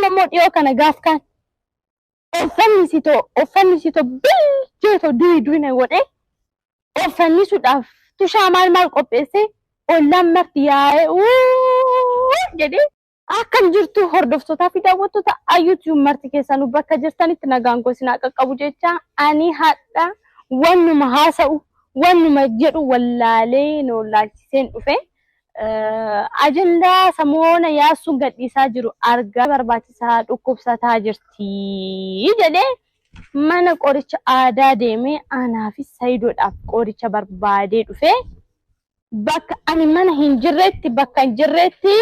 Namoota dhiyoo kana gaaf kan uffanni sitoo bilcheetoo duwii na godhe uffannisuudhaaf tushaa maal qopheesse ollaan marti yaa'ee jedhee akkam jirtu hordoftootaa fi daawwattoota YouTube marti keessanuu bakka jirtanitti nagaan koo isin qaqqabu jecha ani hadha wannuma haasa'u wannuma jedhu wallaalee noolaachiseen dhufe ajenda samoona yaasuun gadhiisaa jiru argaa barbaachisaa dhukkubsataa jirti jedhee mana qoricha aadaa deemee anaa fi Saidoodhaaf qoricha barbaadee dhufe bakka ani mana hin jirretti bakka hin jirretti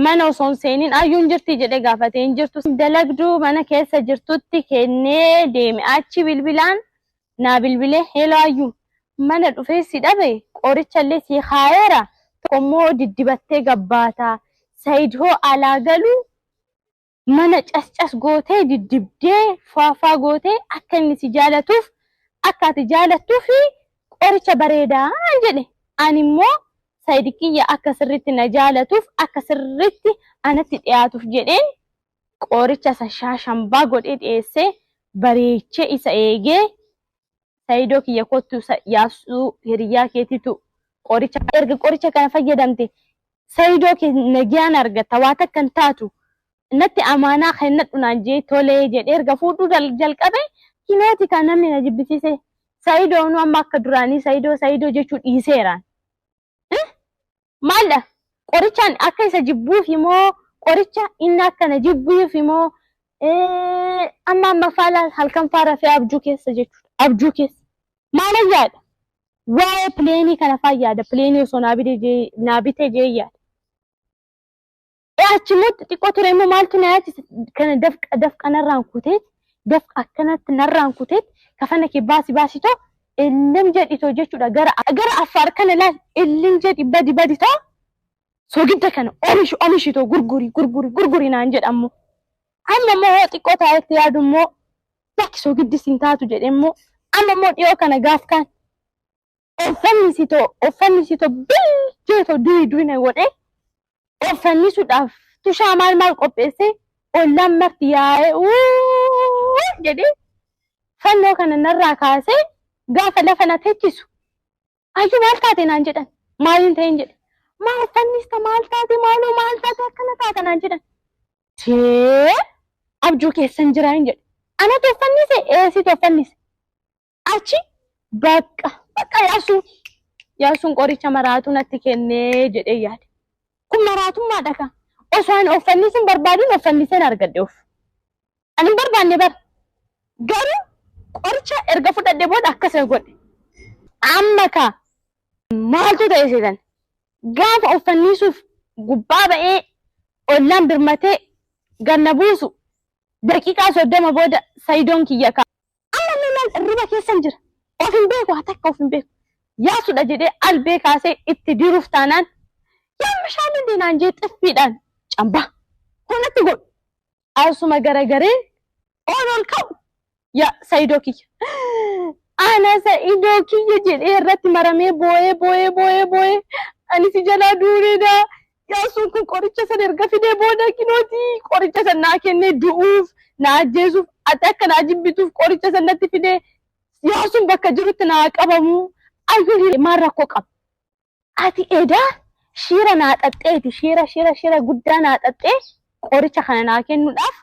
mana osoon seeniin ayyuun jirti jedhee gaafatee hin jirtu dalagduu mana keessa jirtutti kennee deeme achi bilbilaan naa bilbilee hello ayyuu mana dhufee si dhabe qorichallee si khaayeera tokkommoo diddibattee gabbaataa Saidoo alaa galu mana cas gootee diddibdee faafaa gootee akka inni si jaalatuuf akka ati jaalattuuf qoricha bareedaa jedhe ani immoo Saidikiyya akka sirriitti na jaalatuuf akka sirriitti anatti dhiyaatuuf jedheen qoricha shaashambaa godhee dhiyeessee bareechee isa eegee Saidoo kiyya kottu yaasuu hiriyaa keetitu qoricha erga qoricha kana fayyadamte Saidoo kee nagaan argata waa takkan taatu natti amaanaa kennadhu naan jee tolee jedhee erga fuudhuu jalqabe kinooti kan namni na jibbisiise Saidoon amma akka duraanii Saidoo jechuu dhiiseeraan maalla qorichaan akka isa jibbuuf immoo qoricha inni akka na jibbuuf immoo amma faala halkan faara fi abjuu keessa jechuudha abjuu keessa maala yaada waa'ee pileenii kana fayyada pileenii osoo naabitee jee yaada achimmoo xiqqoo ture immoo maaltu na yaachise kana dafqa narraan kuteet dafqa akkanatti narraan kuteet kafana kee baasitoo illim jedhitoo jechuudha gara affaar kana laal illim jedhi badi too soogidda kana oomishitoo gurguri naan jedhamu amma immoo xiqqoo taayetti yaadu immoo bakki soogiddi siin taatu jedhe immoo amma immoo dhiyoo kana gaaf kan uffanni sitoo bilcheetoo duwii na godhe uffannisuudhaaf tushaa maal qopheesse ollaan marti yaa'ee jedhee fannoo kana narraa kaasee gaafa lafa na teechisu ayyuu maal taate naan jedhan maaliin ta'een jedhe maal uffannista maal taate akkana taata naan jedhan tee abjuu keessan jiraan jedhe anatu uffannise eessitu uffannise achi bakka yaasuun qoricha maraatu natti kennee jedhee yaade kun maraatummaa dhaka osoo ani uffannisin barbaadin uffannisen argadhe of ani barbaanne bar garuu qoricha erga fudhadhe booda akkasii godhe amma ka maaltu ta'e seetan gaafa uffannisuuf gubbaa ba'ee ollaan birmatee ganna buusu daqiiqaa 30 booda Saidoon kiyya ka amma maal riba keessan jira of hin beeku hatakka of hin beeku yaasudha jedhee albee kaasee itti diruuf taanaan yammashaan dinaan jee xiffiidhaan cambaa kunatti godhu asuma garagareen ol ka'u ya Saidoo kiyya ana Saidoo kiyya jedhee irratti maramee boo'ee ani si jalaa duureedha yaasuun kun qoricha san erga fidee booda kinooti qoricha san naa kennee du'uuf naa ajjeesuuf ati akka naa jibbituuf qoricha san natti fidee yaasuun bakka jirutti naa qabamu ayyuu maal rakkoo qaba ati edaa shira naa xaxxeeti shira guddaa naa xaxxee qoricha kana naa kennuudhaaf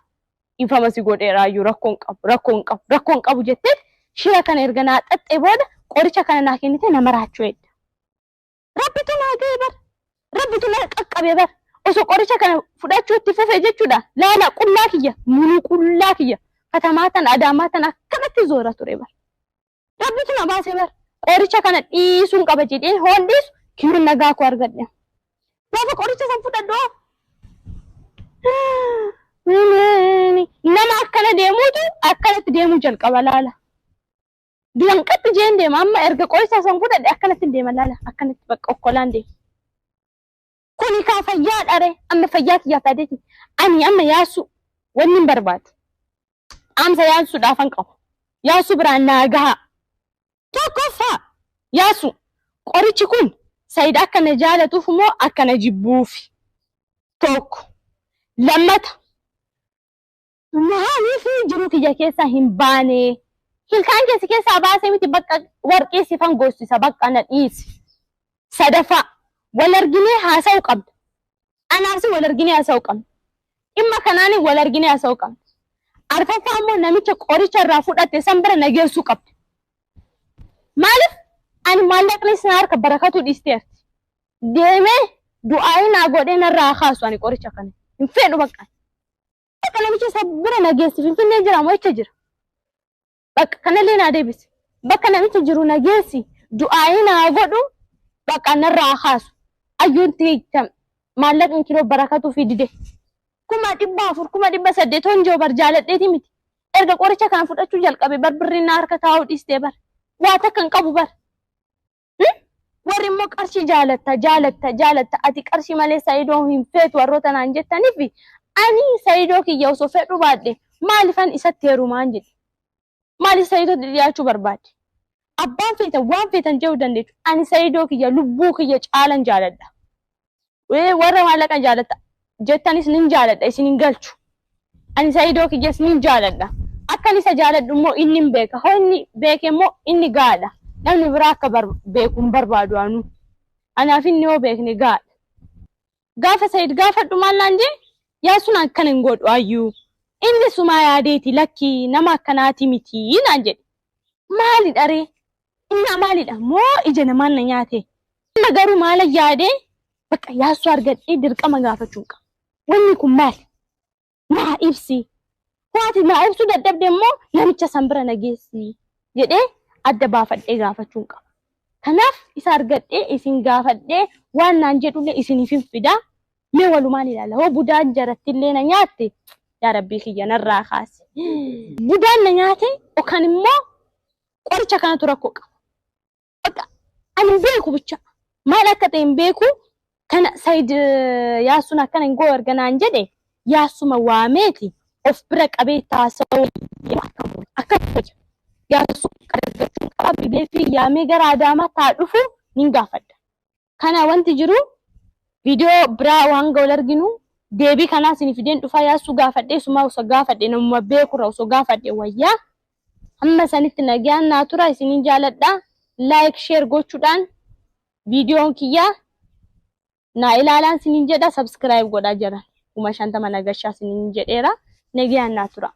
ifama si godheera ayyuu rakkoon qabu jettee shira kana erga naa xaxxee booda qoricha kana naa kennite nama raachuu edda rabbitu naa ga'e bar rabbitu na qaqqabe bar osoo qoricha kana fudhachuu itti fufee jechuudha laala qullaa kiyya muluu qullaa kiyya katamaatan adaamaatan akkanatti zoora ture bar rabbitu na baase bar qoricha kana dhiisuun qaba jedheen hoondhiisu kiyyuun nagaa koo argadhe gaafa qoricha san fudhadhoo nama akkana deemuutu akkanatti deemuu jalqaba laala duwanqatti jeen deema amma erga qoricha san fudhadhe akkanatti deema laala akkanatti bakka okkolaan deema kuni kaa fayyaa dhare amma fayyaa kiyyaa taateeti ani amma yaasu wanni hin barbaadu amsa yaasuudhaafan qabu yaasu biraan naa gahaa tokkoffaa yaasu qorichi kun Said akka na jaalatuuf moo akka na jibbuuf tokko lammata maaliif jiru kiyya keessa hin baane hilkaan keessa baasee miti bakka warqee sifan goosisa bakka na dhiisi sadafa wal arginee haasa'u qabda anaasi wal arginee haasa'u qabda imma kanaani wal arginee haasa'u qabda arfaffaa immoo namicha qoricha irraa fudhatte san bira nageessuu qabda maaliif ani maallaqni sana harka barakatu dhiisteerti deemee du'aayi naa godhee narraa kaasu ani qoricha kana hin fedhu bakka namicha sabbira nageessi finfinnee jira moo echa jira bakka kanallee naa deebisi bakka namicha jiru nageessi du'aayi naa godhu bakka narraa kaasu ayyuun teektam maallaqni kiloo barakatu fi dide 400 800 joo bar jaaladheeti miti erga qoricha kan fudhachuu jalqabe bar birri naa harka taa'uu dhiistee bar waa takkan qabu bar warri immoo qarshii jaalatta ati qarshii malee Saayidoo hin feetu warroota naan jettaniif ani Saayidoo kiyya osoo fedhu baadhe maalifan isatti heerumaan jedhe maaliif Saayidoo dhiyaachuu barbaade abbaan feetan waan feetan jedhuu dandeessu ani Saayidoo kiyya lubbuu kiyya caalan jaaladha warra maallaqan jaalatta jettanis nin jaaladha isin hin galchu ani Saayidoo kiyya nin jaaladha akkan isa jaaladhu immoo inni hin beeka hoo inni beeke immoo inni gaadha namni biraa akka beekuun barbaadu anu anaaf inni yoo beekne gaadha gaafa Saayid gaafadhu maal naan jee yaa sun akkana hin godhu ayyuu inni sumaa yaadeeti lakki nama akkanaati miti naan jedhe maali dharee inni maalidha moo ija namaan na nyaate amma garuu maala yaadee bakka yaasuu argadhee dirqama gaafachuun qaba wanni kun maali naa ibsi waati naa ibsuu dadhabde immoo namicha san bira nageessi jedhee adda baafadhee gaafachuun qaba kanaaf isa argadhee isin gaafadhee waan naan jedhullee isiniif hin fidaa mee walumaan ilaala hoo budaan jarattillee na nyaatte yaa rabbii kiyya narraa kaase budaan na nyaate yookaan immoo qoricha kanatu rakkoo qaba bakka ani beeku bicha maal akka ta'e hin beeku kana Saayid yaasuun akkana hin goo erga naan jedhe yaasuma waameeti of bira qabee taasa'u akka yaasuu qarqarchuun qaba bilee fi yaamee gara Adaamaa taa dhufu nin gaafadha kana wanti jiru video bira waan wal arginu deebii kana isin fideen dhufa yaasuu gaafadhee suma osoo gaafadhee namuma beekurra osoo gaafadhee wayyaa amma sanitti nagaan naa tura isinin jaaladha like share gochuudhaan videoon kiyya na ilaalaan isinin jedha subscribe godhaa jira 50 nagashaa isinin jedheera nagaan naa tura